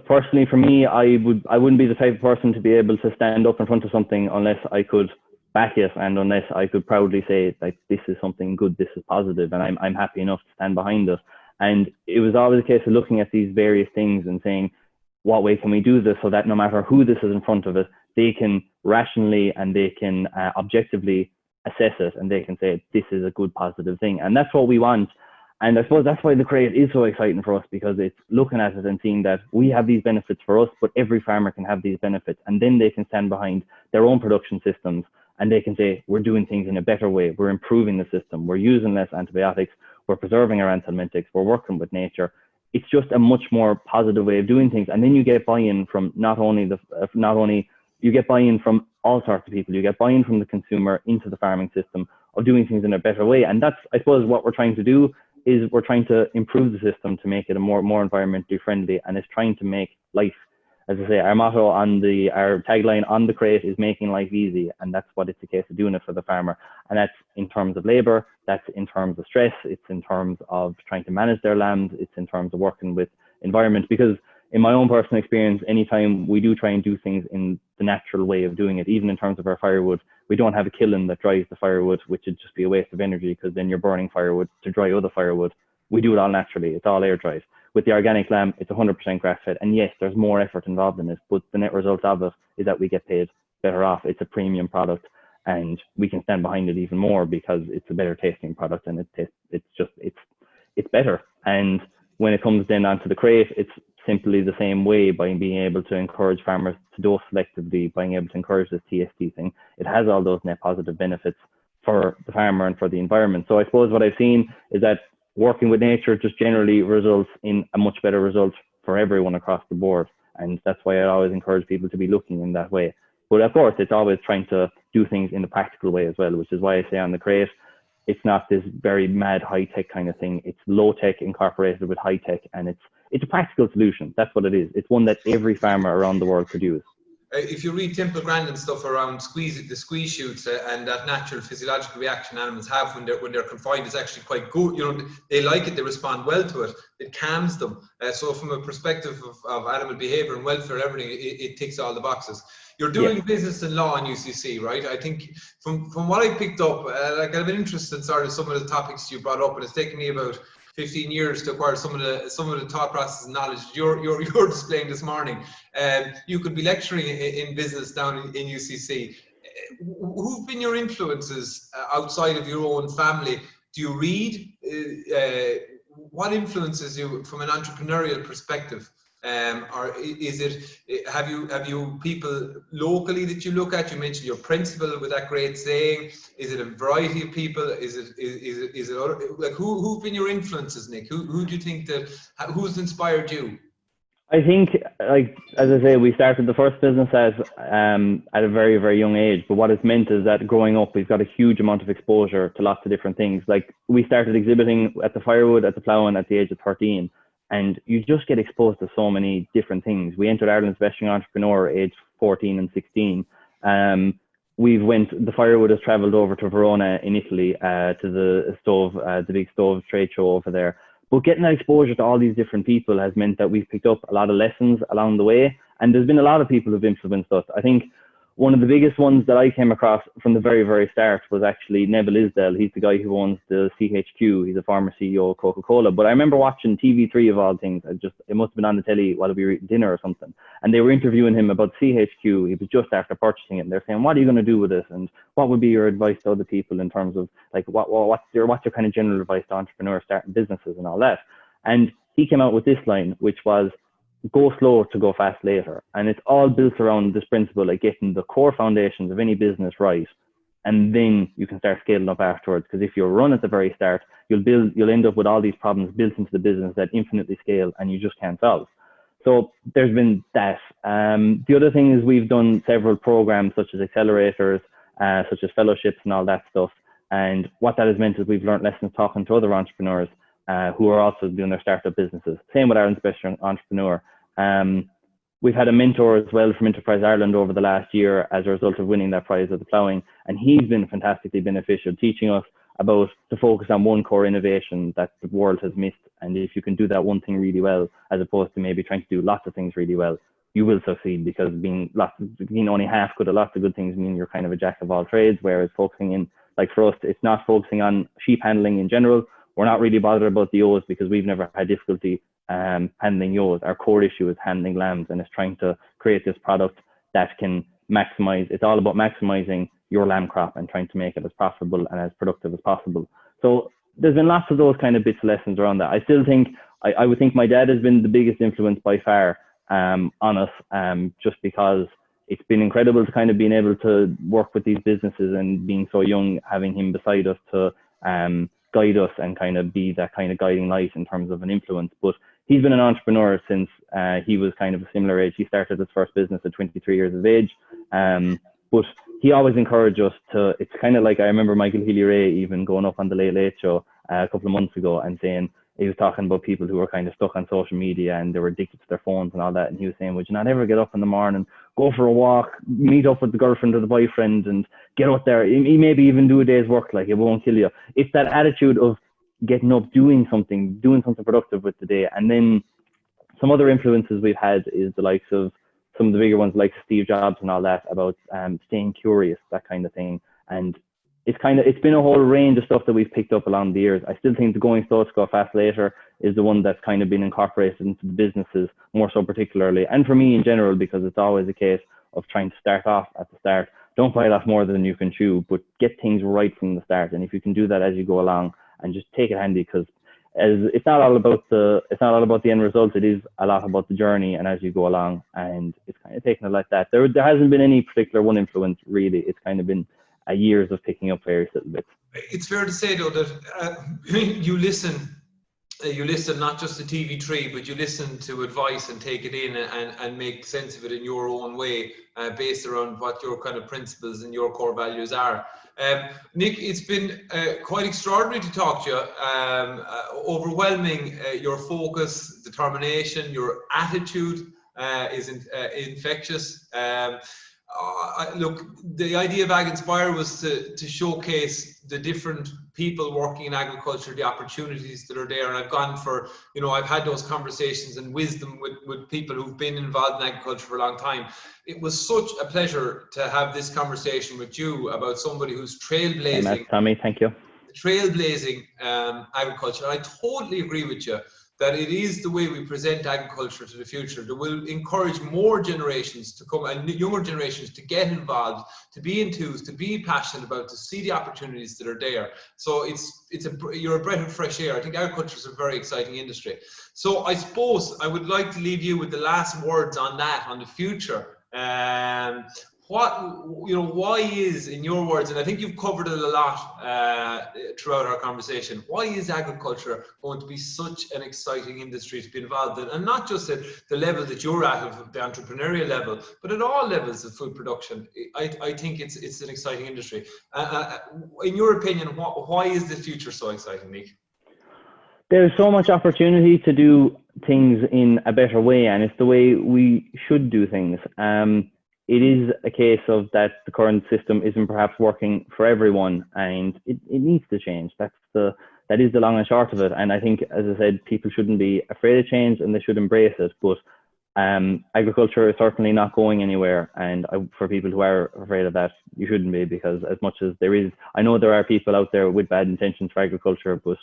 personally for me, I wouldn't be the type of person to be able to stand up in front of something unless I could back it, and unless I could proudly say, like, this is something good, this is positive, and I'm happy enough to stand behind it. And it was always a case of looking at these various things and saying, what way can we do this so that no matter who this is in front of it, they can rationally and they can objectively assess it, and they can say, this is a good positive thing. And that's what we want. And I suppose that's why the crate is so exciting for us, because it's looking at it and seeing that we have these benefits for us, but every farmer can have these benefits, and then they can stand behind their own production systems, and they can say, we're doing things in a better way, we're improving the system, we're using less antibiotics, we're preserving our anthelmintics, we're working with nature. It's just a much more positive way of doing things. And then you get buy-in from you get buy-in from all sorts of people. You get buy-in from the consumer into the farming system of doing things in a better way. And that's, I suppose, what we're trying to do, is we're trying to improve the system to make it a more environmentally friendly, and it's trying to make life, as I say, our motto our tagline on the crate is making life easy, and that's what it's a case of doing it for the farmer. And that's in terms of labor, that's in terms of stress, it's in terms of trying to manage their lambs, it's in terms of working with environment. Because in my own personal experience, anytime we do try and do things in the natural way of doing it, even in terms of our firewood, we don't have a kiln that dries the firewood, which would just be a waste of energy, because then you're burning firewood to dry other firewood. We do it all naturally. It's all air dried. With the organic lamb, it's 100% grass fed. And yes, there's more effort involved in this, but the net result of it is that we get paid better off. It's a premium product, and we can stand behind it even more because it's a better tasting product, and it's better. And when it comes then onto the crate, it's simply the same way by being able to encourage farmers to dose selectively, being able to encourage this TST thing. It has all those net positive benefits for the farmer and for the environment. So I suppose what I've seen is that working with nature just generally results in a much better result for everyone across the board. And that's why I always encourage people to be looking in that way. But of course, it's always trying to do things in a practical way as well, which is why I say on the crate, it's not this very mad high-tech kind of thing. It's low-tech incorporated with high-tech, and it's a practical solution. That's what it is. It's one that every farmer around the world could use. If you read Temple Grandin stuff around the squeeze chutes and that natural physiological reaction animals have when they're confined is actually quite good. You know, they like it, they respond well to it. It calms them. So from a perspective of animal behavior and welfare, everything, it ticks all the boxes. You're doing business and law in UCC, right? I think from what I picked up, like I've been interested in sort of some of the topics you brought up, and it's taken me about 15 years to acquire some of the thought process and knowledge you're displaying this morning. You could be lecturing in business down in UCC. Who've been your influences outside of your own family? Do you read? What influences you from an entrepreneurial perspective? Or is it, have you people locally that you look at? You mentioned your principal with that great saying. Is it a variety of people? Is it other, like who've been your influences, Nick? Who do you think who's inspired you? I think, like, as I say, we started the first business at a very, very young age. But what it's meant is that growing up, we've got a huge amount of exposure to lots of different things. Like, we started exhibiting at the firewood, at the ploughing at the age of 13. And you just get exposed to so many different things. We entered Ireland's Best Young Entrepreneur age 14 and 16. The firewood has travelled over to Verona in Italy to the big stove trade show over there. But getting that exposure to all these different people has meant that we've picked up a lot of lessons along the way. And there's been a lot of people who've influenced us. I think one of the biggest ones that I came across from the very, very start was actually Neville Isdell. He's the guy who owns the CHQ. He's a former CEO of Coca-Cola. But I remember watching TV3 of all things. It must have been on the telly while we were eating dinner or something. And they were interviewing him about CHQ. He was just after purchasing it. And they're saying, what are you going to do with this? And what would be your advice to other people in terms of, like, what's your kind of general advice to entrepreneurs starting businesses and all that? And he came out with this line, which was, go slow to go fast later. And it's all built around this principle, like getting the core foundations of any business right, and then you can start scaling up afterwards. Because if you run at the very start, you'll end up with all these problems built into the business that infinitely scale and you just can't solve. So there's been that. The other thing is we've done several programs such as accelerators, such as fellowships and all that stuff. And what that has meant is we've learned lessons talking to other entrepreneurs who are also doing their startup businesses. Same with Ireland's Best Young Entrepreneur. We've had a mentor as well from Enterprise Ireland over the last year as a result of winning that prize of the ploughing, and he's been fantastically beneficial, teaching us about to focus on one core innovation that the world has missed. And if you can do that one thing really well, as opposed to maybe trying to do lots of things really well, you will succeed, because being only half good at lots of good things mean you're kind of a jack of all trades. Whereas focusing in, like for us, it's not focusing on sheep handling in general. We're not really bothered about the ewes because we've never had difficulty handling ewes. Our core issue is handling lambs, and it's trying to create this product that can maximize. It's all about maximizing your lamb crop and trying to make it as profitable and as productive as possible. So there's been lots of those kind of bits of lessons around that. I still think, I would think my dad has been the biggest influence by far on us, just because it's been incredible to kind of being able to work with these businesses and being so young, having him beside us to guide us and kind of be that kind of guiding light in terms of an influence. But he's been an entrepreneur since he was kind of a similar age. He started his first business at 23 years of age. But he always encouraged us to, it's kind of like, I remember Michael Healy-Rae even going up on the Late Late Show a couple of months ago and saying, he was talking about people who were kind of stuck on social media and they were addicted to their phones and all that. And he was saying, would you not ever get up in the morning, go for a walk, meet up with the girlfriend or the boyfriend and get out there, maybe even do a day's work, like it won't kill you. It's that attitude of getting up, doing something productive with the day. And then some other influences we've had is the likes of some of the bigger ones like Steve Jobs and all that, about staying curious, that kind of thing. And it's been a whole range of stuff that we've picked up along the years. I still think the going slow to go fast later is the one that's kind of been incorporated into the businesses more so particularly. And for me in general, because it's always a case of trying to start off at the start. Don't bite off more than you can chew, but get things right from the start. And if you can do that as you go along and just take it handy, because it's not all about the end result. It is a lot about the journey and as you go along, and it's kind of taken it like that. There hasn't been any particular one influence really. It's kind of been years of picking up various little bits. It's fair to say though that you listen not just to TV3, but you listen to advice and take it in and make sense of it in your own way, based around what your kind of principles and your core values are. Nick, it's been quite extraordinary to talk to you. Overwhelming, your focus, determination, your attitude is infectious. Look, the idea of Ag Inspire was to showcase the different people working in agriculture, the opportunities that are there. And I've gone for, I've had those conversations and wisdom with people who've been involved in agriculture for a long time. It was such a pleasure to have this conversation with you about somebody who's trailblazing. Tommy, thank you. Trailblazing agriculture. And I totally agree with you that it is the way we present agriculture to the future that will encourage more generations to come and younger generations to get involved, to be enthused, to be passionate about, to see the opportunities that are there. So you're a breath of fresh air. I think agriculture is a very exciting industry. So I suppose I would like to leave you with the last words on that, on the future. Why is, in your words, and I think you've covered it a lot throughout our conversation, why is agriculture going to be such an exciting industry to be involved in? And not just at the level that you're at, of the entrepreneurial level, but at all levels of food production. I think it's an exciting industry. In your opinion, why is the future so exciting, Nick? There's so much opportunity to do things in a better way, and it's the way we should do things. It is a case of that the current system isn't perhaps working for everyone, and it needs to change. That is the long and short of it. And I think, as I said, people shouldn't be afraid of change and they should embrace it. But agriculture is certainly not going anywhere. And for people who are afraid of that, you shouldn't be, because as much as I know there are people out there with bad intentions for agriculture, but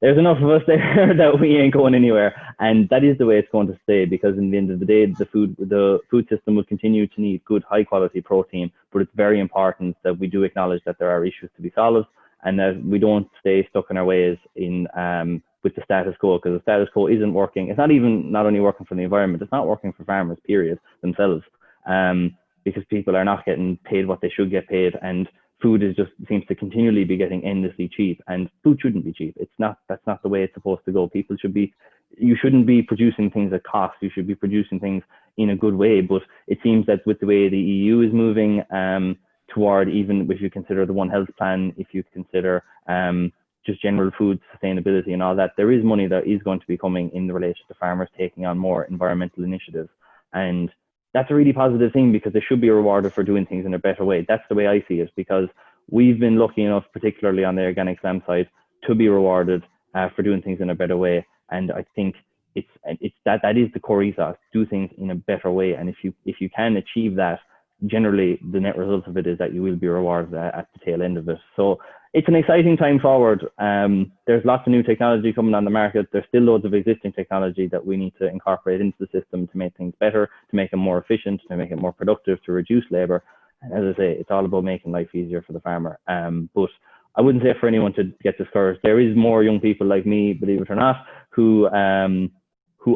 there's enough of us there that we ain't going anywhere, and that is the way it's going to stay, because in the end of the day, the food system will continue to need good, high quality protein, but it's very important that we do acknowledge that there are issues to be solved, and that we don't stay stuck in our ways with the status quo, because the status quo isn't working. It's not only working for the environment, it's not working for farmers, period, themselves, because people are not getting paid what they should get paid, and food seems to continually be getting endlessly cheap, and food shouldn't be cheap. That's not the way it's supposed to go. You shouldn't be producing things at cost. You should be producing things in a good way. But it seems that with the way the EU is moving toward, even if you consider the One Health plan, if you consider just general food sustainability and all that, there is money that is going to be coming in relation to farmers taking on more environmental initiatives. And that's a really positive thing, because they should be rewarded for doing things in a better way. That's the way I see it, because we've been lucky enough, particularly on the organic SLAM side, to be rewarded for doing things in a better way. And I think that is the core ethos: do things in a better way. And if you can achieve that, generally the net result of it is that you will be rewarded at the tail end of it. So it's an exciting time forward. There's lots of new technology coming on the market. There's still loads of existing technology that we need to incorporate into the system to make things better, to make it more efficient, to make it more productive, to reduce labor. And as I say, it's all about making life easier for the farmer. But I wouldn't say for anyone to get discouraged. There is more young people like me, believe it or not, who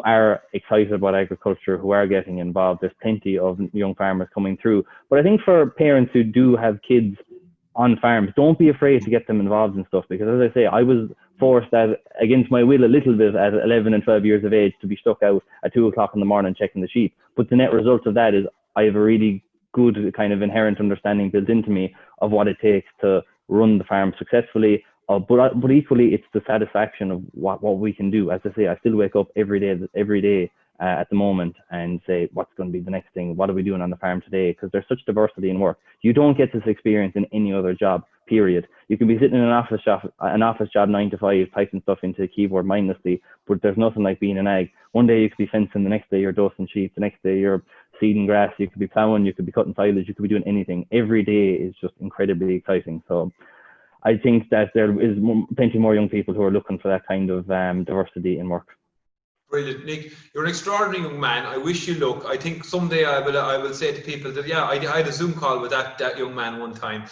are excited about agriculture, who are getting involved. There's plenty of young farmers coming through. But I think for parents who do have kids on farms, don't be afraid to get them involved in stuff, because as I say, I was forced against my will a little bit at 11 and 12 years of age to be stuck out at 2 o'clock in the morning checking the sheep. But the net result of that is I have a really good kind of inherent understanding built into me of what it takes to run the farm successfully. But equally, it's the satisfaction of what we can do. As I say, I still wake up every day at the moment and say, what's going to be the next thing? What are we doing on the farm today? Because there's such diversity in work. You don't get this experience in any other job, period. You can be sitting in an office job 9 to 5, typing stuff into a keyboard mindlessly, but there's nothing like being an ag. One day you could be fencing, the next day you're dosing sheep, the next day you're seeding grass, you could be ploughing, you could be cutting silage, you could be doing anything. Every day is just incredibly exciting. So I think that there is plenty more young people who are looking for that kind of diversity in work. Brilliant, Nick. You're an extraordinary young man. I wish you luck. I think someday I will say to people that, yeah, I had a Zoom call with that young man one time.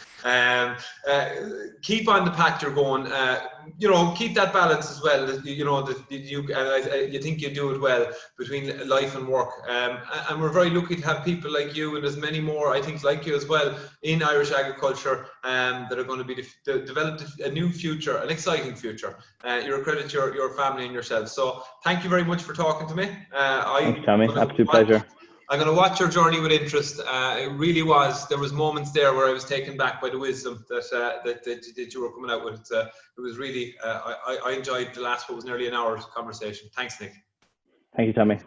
Keep on the path you're going. you know, keep that balance as well. You know, that you think you do it well between life and work. And we're very lucky to have people like you, and there's many more, I think, like you as well, in Irish agriculture, that are going to be develop a new future, an exciting future. You're a credit to your family and yourself. So thank you very much for talking to me. Thanks, Tommy. Absolute pleasure. I'm going to watch your journey with interest. It really was. There was moments there where I was taken back by the wisdom that you were coming out with. It was really. I enjoyed the last, what was nearly an hour's conversation. Thanks, Nick. Thank you, Tommy.